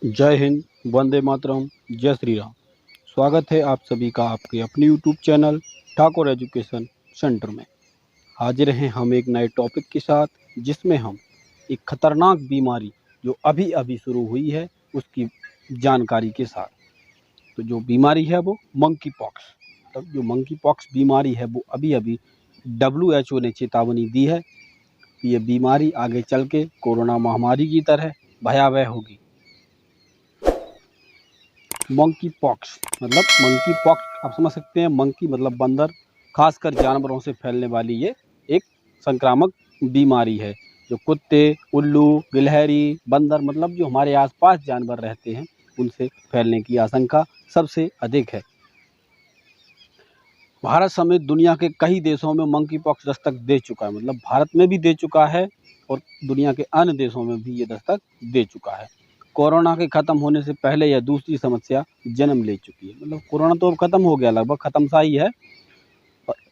जय हिंद, वंदे मातरम, जय श्री राम। स्वागत है आप सभी का आपके अपने YouTube channel Thakur education centre में। हाजिर हैं हम एक नए टॉपिक के साथ, जिसमें हम एक खतरनाक बीमारी जो अभी अभी शुरू हुई है उसकी जानकारी के साथ। तो जो बीमारी है वो मंकी पॉक्स। तो जो मंकी पॉक्स बीमारी है वो अभी अभी WHO ने चेतावनी दी है कि ये बीमारी आगे चल के कोरोना महामारी की तरह भयावह होगी। मंकी पॉक्स आप समझ सकते हैं। मंकी मतलब बंदर, खासकर जानवरों से फैलने वाली ये एक संक्रामक बीमारी है जो कुत्ते, उल्लू, गिलहरी, बंदर मतलब जो हमारे आसपास जानवर रहते हैं उनसे फैलने की आशंका सबसे अधिक है। भारत समेत दुनिया के कई देशों में मंकी पॉक्स दस्तक दे चुका है, मतलब भारत में भी दे चुका है और दुनिया के अन्य देशों में भी ये दस्तक दे चुका है। कोरोना के ख़त्म होने से पहले यह दूसरी समस्या जन्म ले चुकी है। मतलब कोरोना तो अब ख़त्म हो गया, लगभग ख़त्म सा ही है,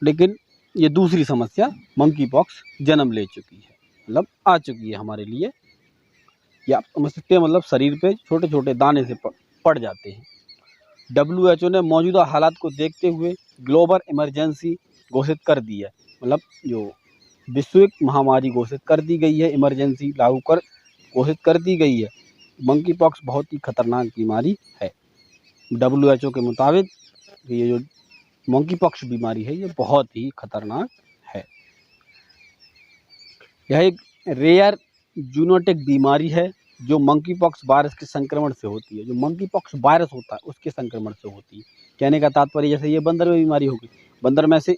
लेकिन ये दूसरी समस्या मंकी पॉक्स जन्म ले चुकी है, मतलब आ चुकी है हमारे लिए। ये आप समझ सकते हैं, मतलब शरीर पे छोटे छोटे दाने से पड़ जाते हैं। WHO ने मौजूदा हालात को देखते हुए ग्लोबल इमरजेंसी घोषित कर दी है, मतलब जो वैश्विक महामारी घोषित कर दी गई है, इमरजेंसी लागू कर घोषित कर दी गई है। मंकी पॉक्स बहुत ही खतरनाक बीमारी है। WHO के मुताबिक ये जो मंकी पॉक्स बीमारी है ये बहुत ही खतरनाक है। यह एक रेयर जूनोटिक बीमारी है जो मंकी पॉक्स वायरस के संक्रमण से होती है। जो मंकी पॉक्स वायरस होता है उसके संक्रमण से होती है। कहने का तात्पर्य, जैसे ये बंदर में बीमारी होगी, बंदर में से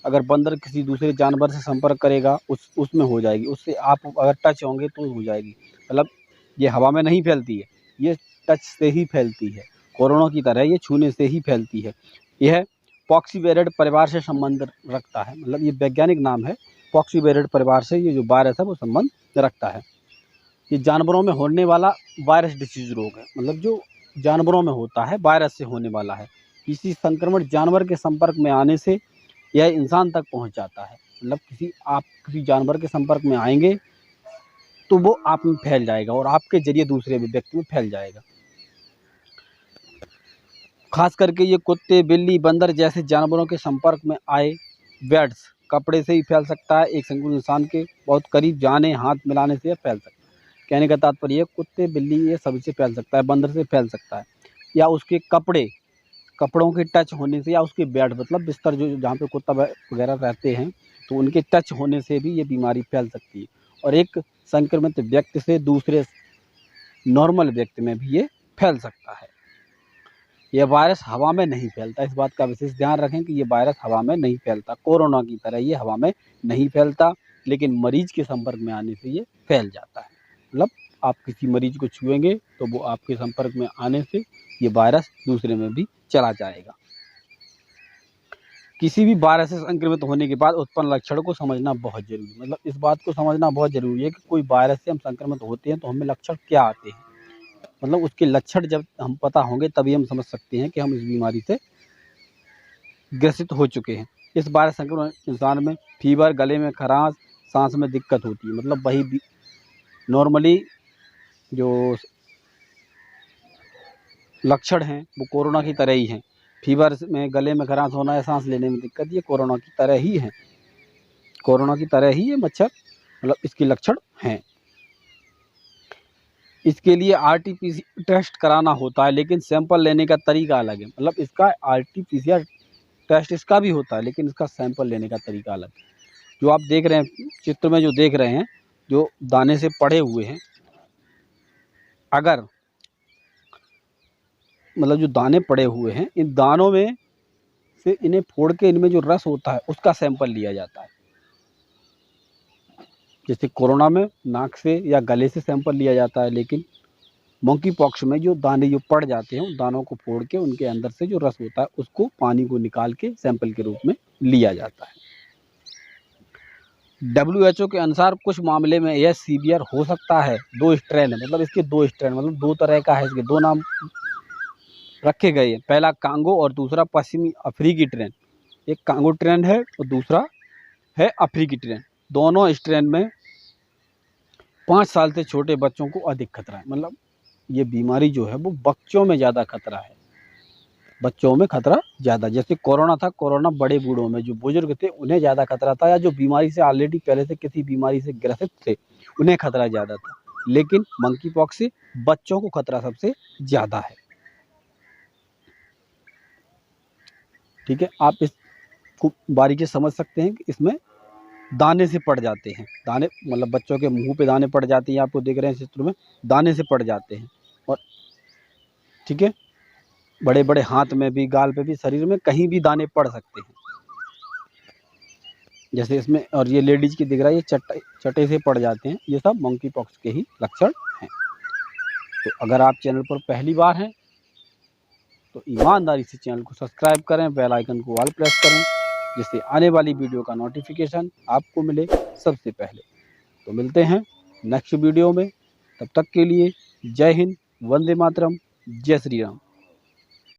अगर बंदर किसी दूसरे जानवर से संपर्क करेगा उसमें हो जाएगी, उससे आप अगर टच होंगे तो हो जाएगी। मतलब ये हवा में नहीं फैलती है, ये टच से ही फैलती है। कोरोना की तरह ये छूने से ही फैलती है। यह पॉक्सीवेरिड परिवार से संबंध रखता है, मतलब ये वैज्ञानिक नाम है। पॉक्सीवेरिड परिवार से ये जो वायरस है वो संबंध रखता है। ये जानवरों में होने वाला वायरस डिसीज रोग है, मतलब जो जानवरों में होता है वायरस से होने वाला है। किसी संक्रमण जानवर के संपर्क में आने से यह इंसान तक पहुंच जाता है। मतलब आप किसी जानवर के संपर्क में आएंगे तो वो आप में फैल जाएगा और आपके जरिए दूसरे व्यक्ति में फैल जाएगा। खास करके ये कुत्ते, बिल्ली, बंदर जैसे जानवरों के संपर्क में आए बैट्स कपड़े से ही फैल सकता है। एक संक्रमित इंसान के बहुत करीब जाने, हाथ मिलाने से फैल सकता है। कहने का तात्पर्य ये कुत्ते, बिल्ली ये सभी से फैल सकता है, बंदर से फैल सकता है, या उसके कपड़ों के टच होने से, या उसके बेड मतलब बिस्तर जो जहाँ पे कुत्ता वगैरह रहते हैं तो उनके टच होने से भी ये बीमारी फैल सकती है। और एक संक्रमित व्यक्ति से दूसरे नॉर्मल व्यक्ति में भी ये फैल सकता है। यह वायरस हवा में नहीं फैलता, इस बात का विशेष ध्यान रखें कि ये वायरस हवा में नहीं फैलता। कोरोना की तरह ये हवा में नहीं फैलता, लेकिन मरीज के संपर्क में आने से ये फैल जाता है। मतलब आप किसी मरीज को छुएंगे तो वो आपके संपर्क में आने से ये वायरस दूसरे में भी चला जाएगा। किसी भी वायरस से संक्रमित होने के बाद उत्पन्न लक्षण को समझना बहुत जरूरी है। मतलब इस बात को समझना बहुत जरूरी है कि कोई वायरस से हम संक्रमित होते हैं तो हमें लक्षण क्या आते हैं। मतलब उसके लक्षण जब हम पता होंगे तभी हम समझ सकते हैं कि हम इस बीमारी से ग्रसित हो चुके हैं। इस वायरस संक्रमित इंसान में फीवर, गले में खराश, सांस में दिक्कत होती है। मतलब वही नॉर्मली जो लक्षण हैं वो कोरोना की तरह ही हैं। फीवर में, गले में खराश होना या सांस लेने में दिक्कत, ये कोरोना की तरह ही है। कोरोना की तरह ही ये मच्छर मतलब इसके लक्षण हैं। इसके लिए RT-PCR टेस्ट कराना होता है, लेकिन सैंपल लेने का तरीका अलग है। मतलब इसका RT-PCR टेस्ट इसका भी होता है, लेकिन इसका सैंपल लेने का तरीका अलग है। जो आप देख रहे हैं चित्र में, जो देख रहे हैं, जो दाने से पड़े हुए हैं, अगर मतलब जो दाने पड़े हुए हैं, इन दानों में से इन्हें फोड़ के इनमें जो रस होता है उसका सैंपल लिया जाता है। जैसे कोरोना में नाक से या गले से सैंपल लिया जाता है, लेकिन मंकी पॉक्स में जो दाने जो पड़ जाते हैं उन दानों को फोड़ के उनके अंदर से जो रस होता है उसको, पानी को निकाल के सैंपल के रूप में लिया जाता है। WHO के अनुसार कुछ मामले में यह सीवियर हो सकता है। 2 स्ट्रेन है, मतलब इसके 2 स्ट्रेन, मतलब 2 तरह का है, इसके 2 नाम रखे गए हैं। पहला कांगो और दूसरा पश्चिमी अफ्रीकी ट्रेन। एक कांगो ट्रेन है और दूसरा है अफ्रीकी ट्रेन। दोनों स्ट्रेन में 5 साल से छोटे बच्चों को अधिक खतरा है। मतलब ये बीमारी जो है वो बच्चों में ज़्यादा खतरा है, बच्चों में खतरा ज़्यादा। जैसे कोरोना था, कोरोना बड़े बूढ़ों में जो बुजुर्ग थे उन्हें ज़्यादा खतरा था, या जो बीमारी से ऑलरेडी पहले से किसी बीमारी से ग्रसित थे उन्हें खतरा ज़्यादा था। लेकिन मंकी पॉक्स से बच्चों को खतरा सबसे ज़्यादा है। ठीक है, आप इसको बारीकी से समझ सकते हैं कि इसमें दाने से पड़ जाते हैं, दाने मतलब बच्चों के मुंह पे दाने पड़ जाते हैं, आपको देख रहे हैं चित्र में दाने से पड़ जाते हैं। और ठीक है, बड़े बड़े हाथ में भी, गाल पे भी, शरीर में कहीं भी दाने पड़ सकते हैं, जैसे इसमें। और ये लेडीज की दिख रहा है, ये चटे से पड़ जाते हैं, ये सब मंकी पॉक्स के ही लक्षण हैं। तो अगर आप चैनल पर पहली बार हैं तो ईमानदारी से चैनल को सब्सक्राइब करें, बेल आइकन को ऑल प्रेस करें, जिससे आने वाली वीडियो का नोटिफिकेशन आपको मिले सबसे पहले। तो मिलते हैं नेक्स्ट वीडियो में, तब तक के लिए जय हिंद, वंदे मातरम, जय श्री राम।